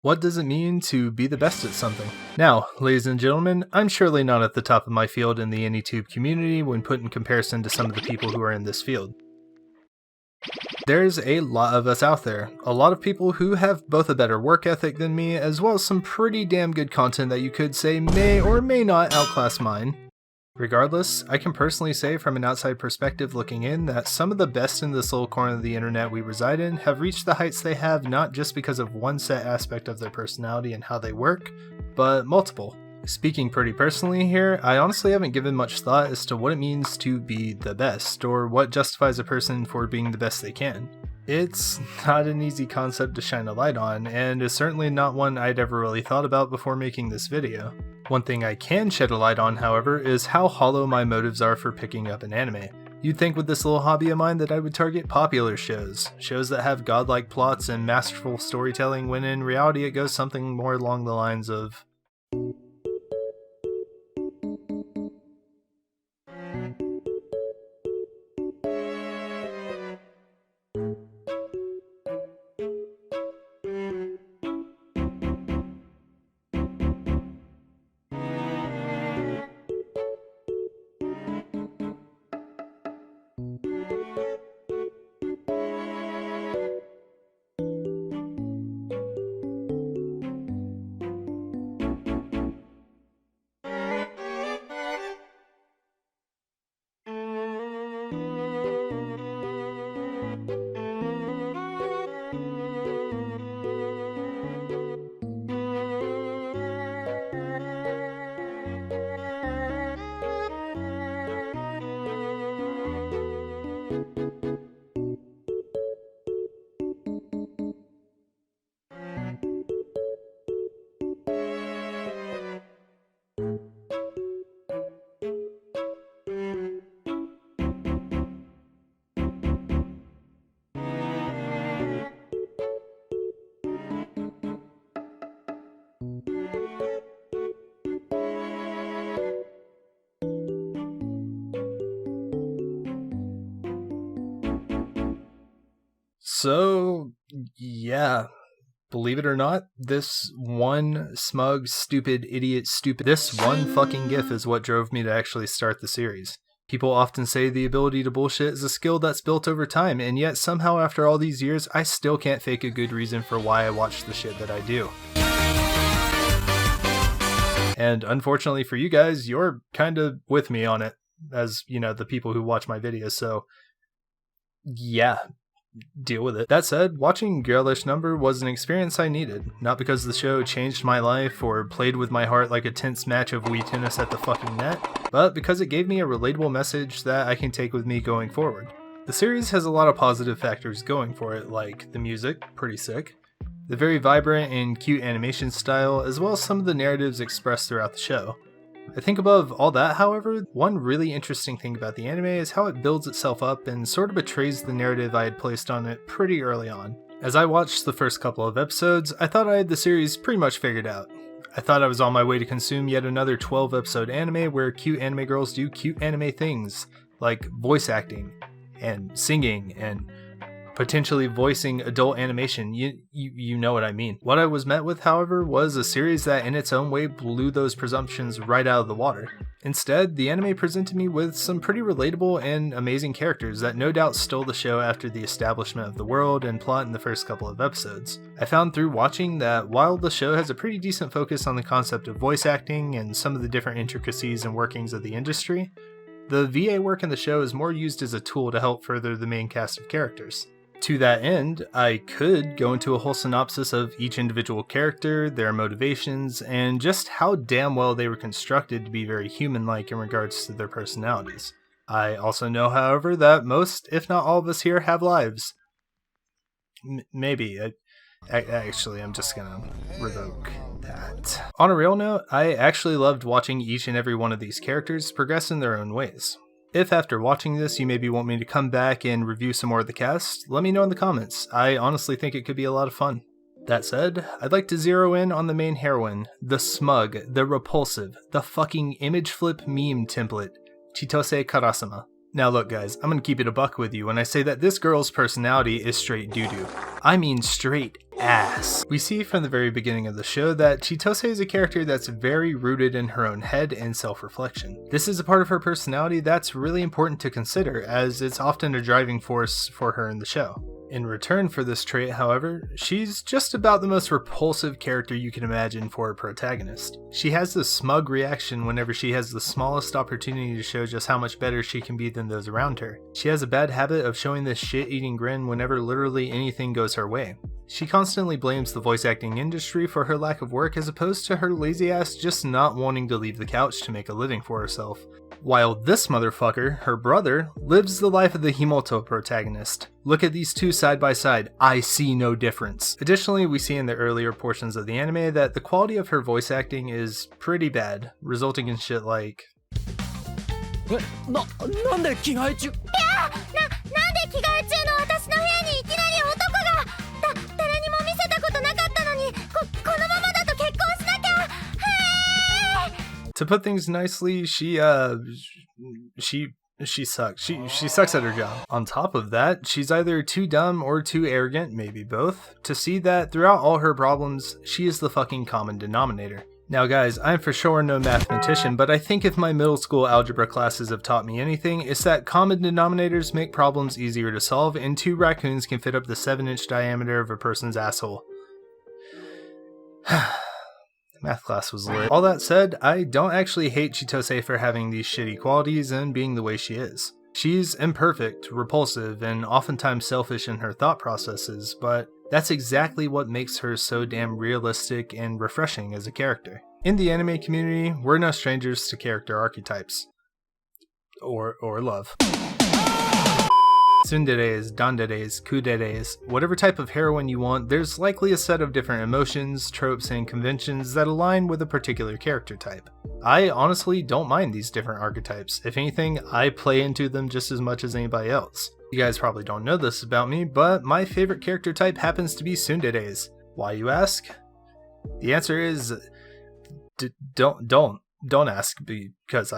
What does it mean to be the best at something? Now, ladies and gentlemen, I'm surely not at the top of my field in the AnyTube community when put in comparison to some of the people who are in this field. There's a lot of us out there, a lot of people who have both a better work ethic than me, as well as some pretty damn good content that you could say may or may not outclass mine. Regardless, I can personally say from an outside perspective looking in that some of the best in this little corner of the internet we reside in have reached the heights they have not just because of one set aspect of their personality and how they work, but multiple. Speaking pretty personally here, I honestly haven't given much thought as to what it means to be the best, or what justifies a person for being the best they can. It's not an easy concept to shine a light on, and is certainly not one I'd ever really thought about before making this video. One thing I can shed a light on, however, is how hollow my motives are for picking up an anime. You'd think with this little hobby of mine that I would target popular shows that have godlike plots and masterful storytelling, when in reality it goes something more along the lines of... So, yeah, believe it or not, this one smug, stupid, idiot, this one fucking GIF is what drove me to actually start the series. People often say the ability to bullshit is a skill that's built over time, and yet somehow after all these years, I still can't fake a good reason for why I watch the shit that I do. And unfortunately for you guys, you're kind of with me on it, as, you know, the people who watch my videos, so yeah. Deal with it. That said, watching Girlish Number was an experience I needed, not because the show changed my life or played with my heart like a tense match of Wii tennis at the fucking net, but because it gave me a relatable message that I can take with me going forward. The series has a lot of positive factors going for it, like the music, pretty sick, the very vibrant and cute animation style, as well as some of the narratives expressed throughout the show. I think above all that, however, one really interesting thing about the anime is how it builds itself up and sort of betrays the narrative I had placed on it pretty early on. As I watched the first couple of episodes, I thought I had the series pretty much figured out. I thought I was on my way to consume yet another 12-episode anime where cute anime girls do cute anime things, like voice acting, and singing, and potentially voicing adult animation. You know what I mean. What I was met with, however, was a series that in its own way blew those presumptions right out of the water. Instead, the anime presented me with some pretty relatable and amazing characters that no doubt stole the show after the establishment of the world and plot in the first couple of episodes. I found through watching that while the show has a pretty decent focus on the concept of voice acting and some of the different intricacies and workings of the industry, the VA work in the show is more used as a tool to help further the main cast of characters. To that end, I could go into a whole synopsis of each individual character, their motivations, and just how damn well they were constructed to be very human-like in regards to their personalities. I also know, however, that most, if not all of us here have lives. Maybe. Actually, I'm just gonna revoke that. On a real note, I actually loved watching each and every one of these characters progress in their own ways. If after watching this you maybe want me to come back and review some more of the cast, let me know in the comments. I honestly think it could be a lot of fun. That said, I'd like to zero in on the main heroine, the smug, the repulsive, the fucking image flip meme template, Chitose Karasama. Now look guys, I'm gonna keep it a buck with you when I say that this girl's personality is straight doo-doo. I mean straight ass. We see from the very beginning of the show that Chitose is a character that's very rooted in her own head and self-reflection. This is a part of her personality that's really important to consider, as it's often a driving force for her in the show. In return for this trait, however, she's just about the most repulsive character you can imagine for a protagonist. She has this smug reaction whenever she has the smallest opportunity to show just how much better she can be than those around her. She has a bad habit of showing this shit-eating grin whenever literally anything goes her way. She constantly blames the voice acting industry for her lack of work as opposed to her lazy ass just not wanting to leave the couch to make a living for herself. While this motherfucker, her brother, lives the life of the Himoto protagonist. Look at these two side by side, I see no difference. Additionally, we see in the earlier portions of the anime that the quality of her voice acting is pretty bad, resulting in shit like... なんで着替え中なんで着替え中の私の部屋にいきなり男が誰にも見せたことなかったのにこのままだと結婚しなきゃ To put things nicely, she sucks. She sucks at her job. On top of that, she's either too dumb or too arrogant, maybe both, to see that throughout all her problems, she is the fucking common denominator. Now guys, I'm for sure no mathematician, but I think if my middle school algebra classes have taught me anything, it's that common denominators make problems easier to solve, and 2 raccoons can fit up the 7-inch diameter of a person's asshole. Math class was lit. All that said, I don't actually hate Chitose for having these shitty qualities and being the way she is. She's imperfect, repulsive, and oftentimes selfish in her thought processes, but that's exactly what makes her so damn realistic and refreshing as a character. In the anime community, we're no strangers to character archetypes. Or love. Tsunderes, danderes, kuderes, whatever type of heroine you want, there's likely a set of different emotions, tropes, and conventions that align with a particular character type. I honestly don't mind these different archetypes. If anything, I play into them just as much as anybody else. You guys probably don't know this about me, but my favorite character type happens to be tsunderes. Why, you ask? The answer is... don't ask, because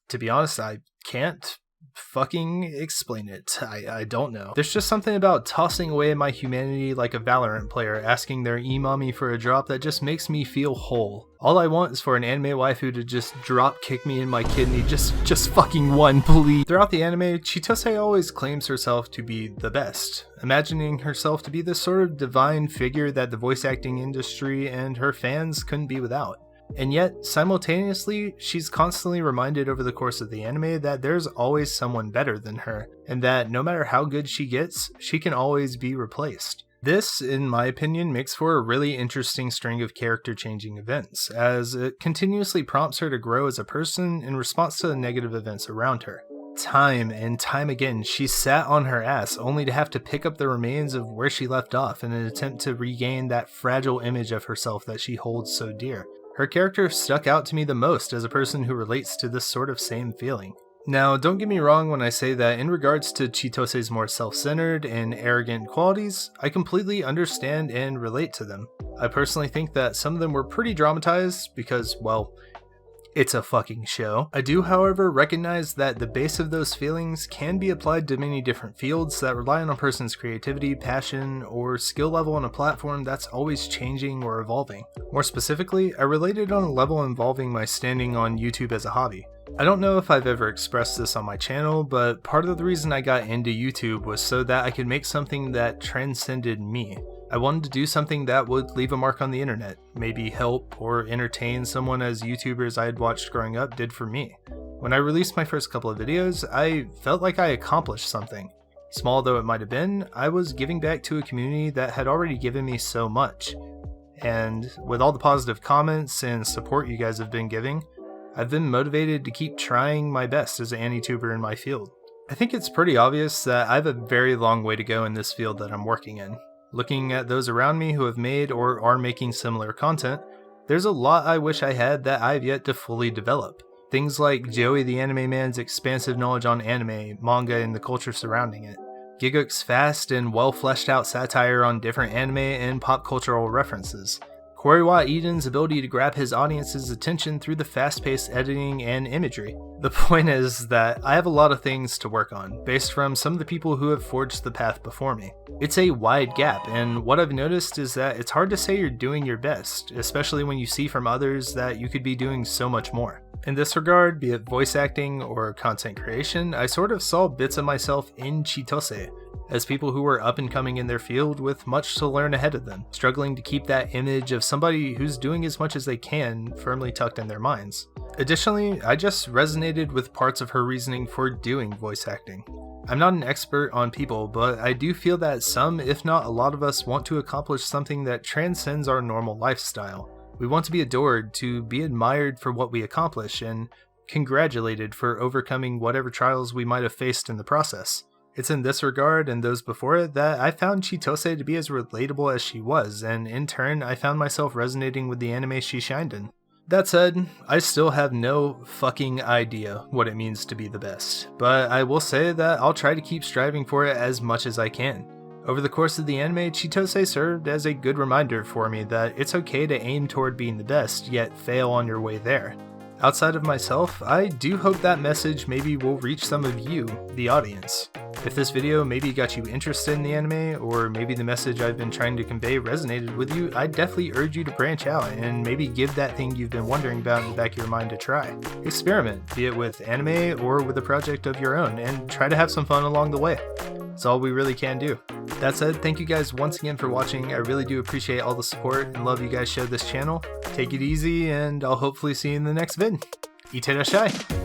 to be honest, I can't fucking explain it. I don't know. There's just something about tossing away my humanity like a Valorant player asking their e-mommy for a drop that just makes me feel whole. All I want is for an anime waifu to just drop kick me in my kidney, just fucking one, please. Throughout the anime, Chitose always claims herself to be the best, imagining herself to be this sort of divine figure that the voice acting industry and her fans couldn't be without. And yet, simultaneously, she's constantly reminded over the course of the anime that there's always someone better than her, and that no matter how good she gets, she can always be replaced. This, in my opinion, makes for a really interesting string of character-changing events, as it continuously prompts her to grow as a person in response to the negative events around her. Time and time again, she sat on her ass only to have to pick up the remains of where she left off in an attempt to regain that fragile image of herself that she holds so dear. Her character stuck out to me the most as a person who relates to this sort of same feeling. Now, don't get me wrong when I say that in regards to Chitose's more self-centered and arrogant qualities, I completely understand and relate to them. I personally think that some of them were pretty dramatized because, well, it's a fucking show. I do, however, recognize that the base of those feelings can be applied to many different fields that rely on a person's creativity, passion, or skill level on a platform that's always changing or evolving. More specifically, I related on a level involving my standing on YouTube as a hobby. I don't know if I've ever expressed this on my channel, but part of the reason I got into YouTube was so that I could make something that transcended me. I wanted to do something that would leave a mark on the internet, maybe help or entertain someone as YouTubers I had watched growing up did for me. When I released my first couple of videos, I felt like I accomplished something. Small though it might have been, I was giving back to a community that had already given me so much. And with all the positive comments and support you guys have been giving, I've been motivated to keep trying my best as an YouTuber in my field. I think it's pretty obvious that I have a very long way to go in this field that I'm working in. Looking at those around me who have made or are making similar content, there's a lot I wish I had that I've yet to fully develop. Things like Joey the Anime Man's expansive knowledge on anime, manga, and the culture surrounding it. Gigguk's fast and well fleshed out satire on different anime and pop cultural references. Koriwa Eden's ability to grab his audience's attention through the fast-paced editing and imagery. The point is that I have a lot of things to work on, based from some of the people who have forged the path before me. It's a wide gap, and what I've noticed is that it's hard to say you're doing your best, especially when you see from others that you could be doing so much more. In this regard, be it voice acting or content creation, I sort of saw bits of myself in Chitose, as people who were up and coming in their field with much to learn ahead of them, struggling to keep that image of somebody who's doing as much as they can firmly tucked in their minds. Additionally, I just resonated with parts of her reasoning for doing voice acting. I'm not an expert on people, but I do feel that some, if not a lot of us, want to accomplish something that transcends our normal lifestyle. We want to be adored, to be admired for what we accomplish, and congratulated for overcoming whatever trials we might have faced in the process. It's in this regard and those before it that I found Chitose to be as relatable as she was, and in turn I found myself resonating with the anime she shined in. That said, I still have no fucking idea what it means to be the best, but I will say that I'll try to keep striving for it as much as I can. Over the course of the anime, Chitose served as a good reminder for me that it's okay to aim toward being the best, yet fail on your way there. Outside of myself, I do hope that message maybe will reach some of you, the audience. If this video maybe got you interested in the anime, or maybe the message I've been trying to convey resonated with you, I'd definitely urge you to branch out and maybe give that thing you've been wondering about in the back of your mind a try. Experiment, be it with anime or with a project of your own, and try to have some fun along the way. That's all we really can do. That said, thank you guys once again for watching. I really do appreciate all the support and love you guys showed this channel. Take it easy, and I'll hopefully see you in the next vid. Ite rashai!